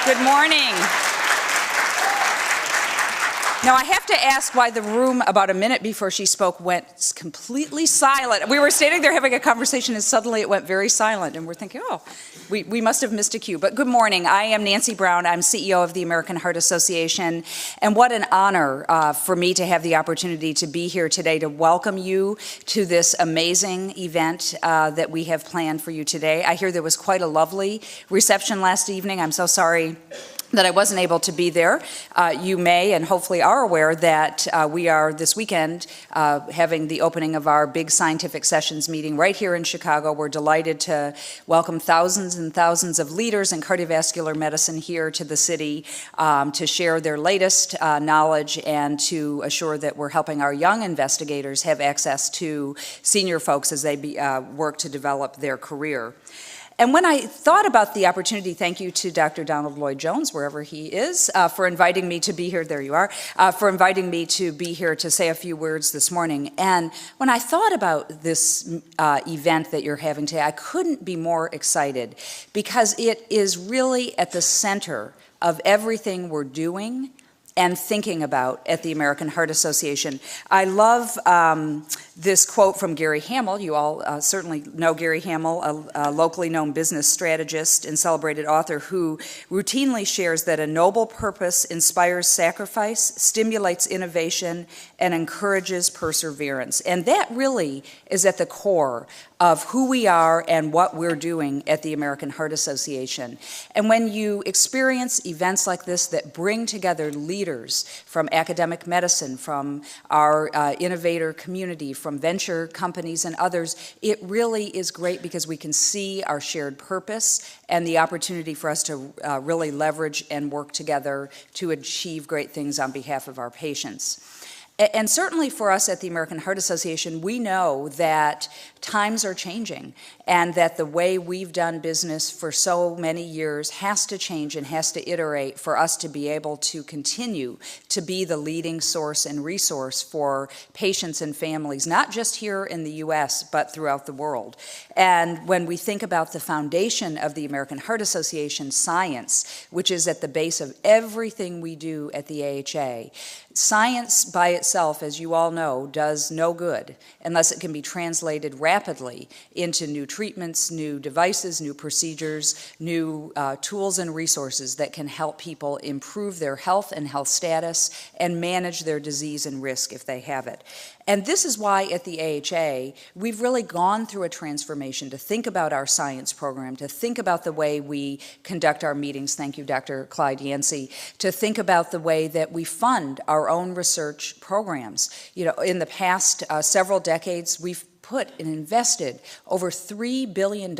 Good morning. Now, I have to ask why the room, about a minute before she spoke, went completely silent. We were standing there having a conversation, and suddenly it went very silent, and we're thinking, oh, we must have missed a cue. But good morning. I am Nancy Brown. I'm CEO of the American Heart Association, and what an honor for me to have the opportunity to be here today to welcome you to this amazing event that we have planned for you today. I hear there was quite a lovely reception last evening. I'm so sorry that I wasn't able to be there. You may and hopefully are aware that we are this weekend having the opening of our big scientific sessions meeting right here in Chicago. We're delighted to welcome thousands and thousands of leaders in cardiovascular medicine here to the city to share their latest knowledge and to assure that we're helping our young investigators have access to senior folks as they work to develop their career. And when I thought about the opportunity, thank you to Dr. Donald Lloyd-Jones, wherever he is, for inviting me to be here, there you are, for inviting me to be here to say a few words this morning. And when I thought about this event that you're having today, I couldn't be more excited because it is really at the center of everything we're doing and thinking about at the American Heart Association. I love this quote from Gary Hamel. You all certainly know Gary Hamel, a locally known business strategist and celebrated author who routinely shares that a noble purpose inspires sacrifice, stimulates innovation, and encourages perseverance. And that really is at the core of who we are and what we're doing at the American Heart Association. And when you experience events like this that bring together leaders from academic medicine, from our innovator community, from venture companies and others, it really is great because we can see our shared purpose and the opportunity for us to really leverage and work together to achieve great things on behalf of our patients. And certainly for us at the American Heart Association, we know that times are changing and that the way we've done business for so many years has to change and has to iterate for us to be able to continue to be the leading source and resource for patients and families, not just here in the U.S., but throughout the world. And when we think about the foundation of the American Heart Association, science, which is at the base of everything we do at the AHA, science by itself, as you all know, does no good unless it can be translated rapidly into new treatments, new devices, new procedures, new tools and resources that can help people improve their health and health status and manage their disease and risk if they have it. And this is why at the AHA, we've really gone through a transformation to think about our science program, to think about the way we conduct our meetings, thank you, Dr. Clyde Yancey, to think about the way that we fund our own research programs. You know, in the past several decades, we've put and invested over $3 billion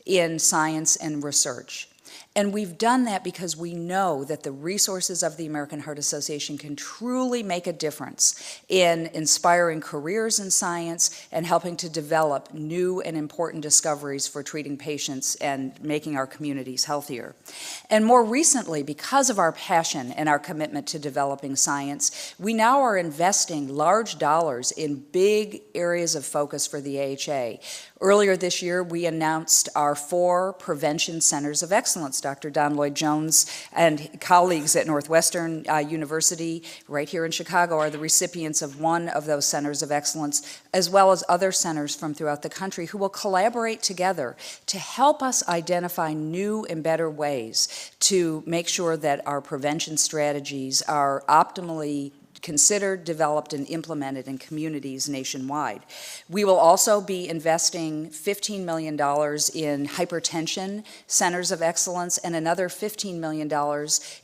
in science and research. And we've done that because we know that the resources of the American Heart Association can truly make a difference in inspiring careers in science and helping to develop new and important discoveries for treating patients and making our communities healthier. And more recently, because of our passion and our commitment to developing science, we now are investing large dollars in big areas of focus for the AHA. Earlier this year, we announced our 4 prevention centers of excellence. Dr. Don Lloyd-Jones and colleagues at Northwestern University right here in Chicago are the recipients of one of those centers of excellence, as well as other centers from throughout the country who will collaborate together to help us identify new and better ways to make sure that our prevention strategies are optimally considered, developed, and implemented in communities nationwide. We will also be investing $15 million in hypertension centers of excellence and another $15 million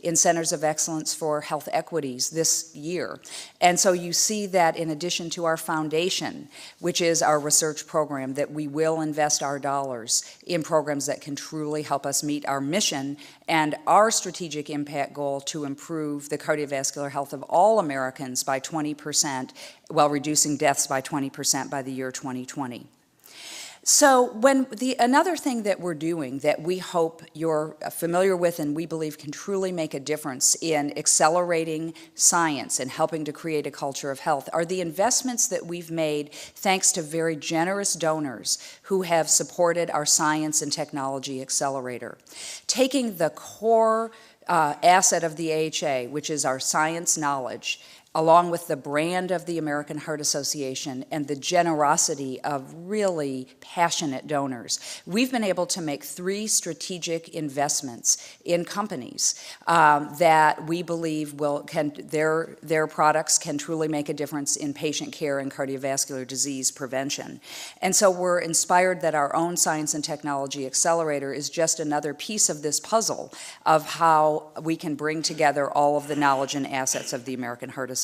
in centers of excellence for health equities this year. And so you see that in addition to our foundation, which is our research program, that we will invest our dollars in programs that can truly help us meet our mission and our strategic impact goal to improve the cardiovascular health of all Americans by 20%, while reducing deaths by 20% by the year 2020. So another thing that we're doing that we hope you're familiar with and we believe can truly make a difference in accelerating science and helping to create a culture of health are the investments that we've made thanks to very generous donors who have supported our Science and Technology Accelerator. Taking the core asset of the AHA, which is our science knowledge, along with the brand of the American Heart Association and the generosity of really passionate donors, we've been able to make 3 strategic investments in companies that we believe their products can truly make a difference in patient care and cardiovascular disease prevention. And so we're inspired that our own Science and Technology Accelerator is just another piece of this puzzle of how we can bring together all of the knowledge and assets of the American Heart Association.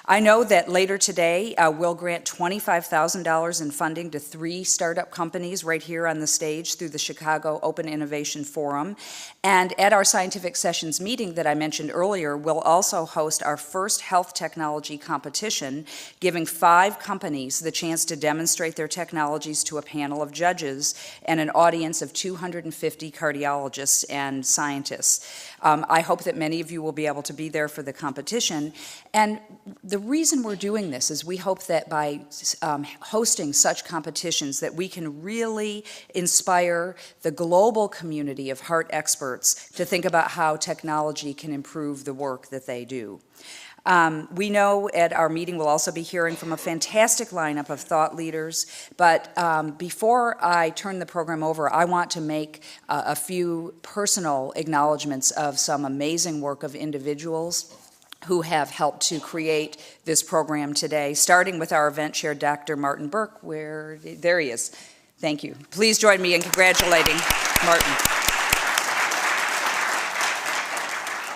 I know that later today we'll grant $25,000 in funding to 3 startup companies right here on the stage through the Chicago Open Innovation Forum. And at our scientific sessions meeting that I mentioned earlier, we'll also host our first health technology competition, giving 5 companies the chance to demonstrate their technologies to a panel of judges and an audience of 250 cardiologists and scientists. I hope that many of you will be able to be there for the competition. And the reason we're doing this is we hope that by hosting such competitions that we can really inspire the global community of heart experts to think about how technology can improve the work that they do. We know at our meeting we'll also be hearing from a fantastic lineup of thought leaders, but before I turn the program over, I want to make a few personal acknowledgments of some amazing work of individuals who have helped to create this program today, starting with our event chair, Dr. Martin Burke, there he is. Thank you. Please join me in congratulating Martin.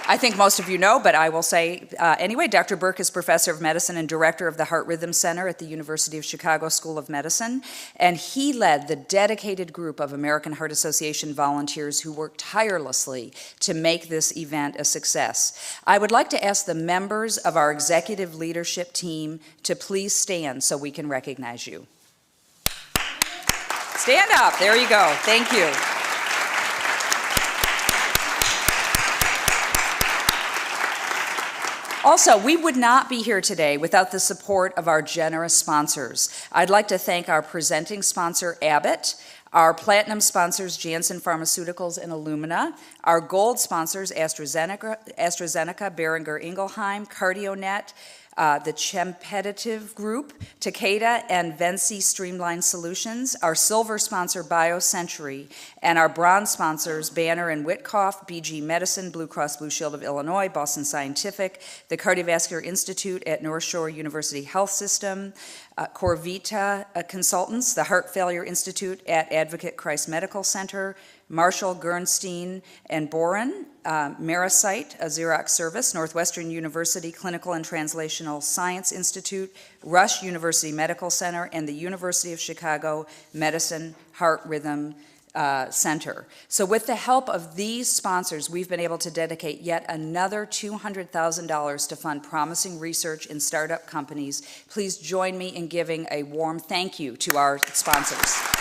I think most of you know, but I will say anyway, Dr. Burke is Professor of Medicine and Director of the Heart Rhythm Center at the University of Chicago School of Medicine, and he led the dedicated group of American Heart Association volunteers who worked tirelessly to make this event a success. I would like to ask the members of our executive leadership team to please stand so we can recognize you. Stand up, there you go, thank you. Also, we would not be here today without the support of our generous sponsors. I'd like to thank our presenting sponsor, Abbott, our platinum sponsors, Janssen Pharmaceuticals and Illumina, our gold sponsors, AstraZeneca, Boehringer Ingelheim, CardioNet, the Chempetitive Group, Takeda, and Venci Streamline Solutions, our silver sponsor, BioCentury, and our bronze sponsors, Banner and Witkoff, BG Medicine, Blue Cross Blue Shield of Illinois, Boston Scientific, the Cardiovascular Institute at North Shore University Health System, Corvita Consultants, the Heart Failure Institute at Advocate Christ Medical Center, Marshall, Gernstein, and Boren, Marasite, a Xerox service, Northwestern University Clinical and Translational Science Institute, Rush University Medical Center, and the University of Chicago Medicine Heart Rhythm Center. So with the help of these sponsors, we've been able to dedicate yet another $200,000 to fund promising research in startup companies. Please join me in giving a warm thank you to our sponsors.